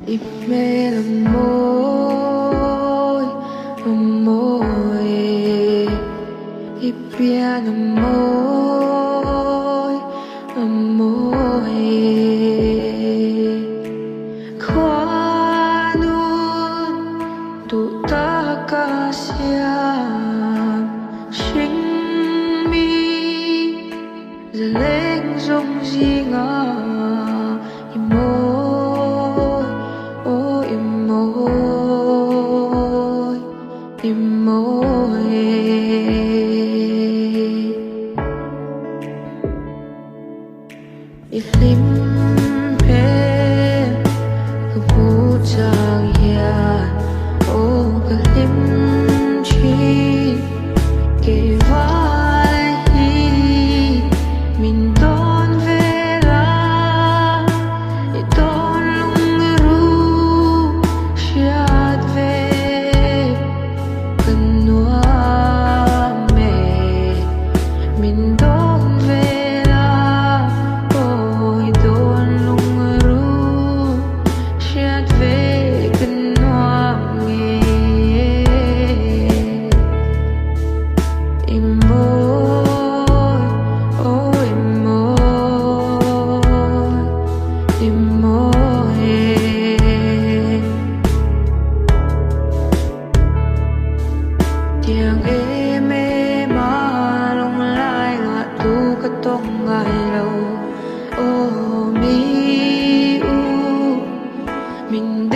Ipme l'amore, amore, Ipia l'amore, amore. Khoan tu ta ca xiam sinh mi giờ lên rong gì ngờ imoi oh imoi imoi ilim pe cứ vô trang hiền oh cứ lim chi kể vai hi mình đón về la để đón lung ru chiat về cần noa mẹ mình đón về la ôi đón lung ru chiat về cần noa mẹ imoi oh imoi imoi tiếng êm êm mà lung lai ngã tu cái tông ngày lâu oh mi u mình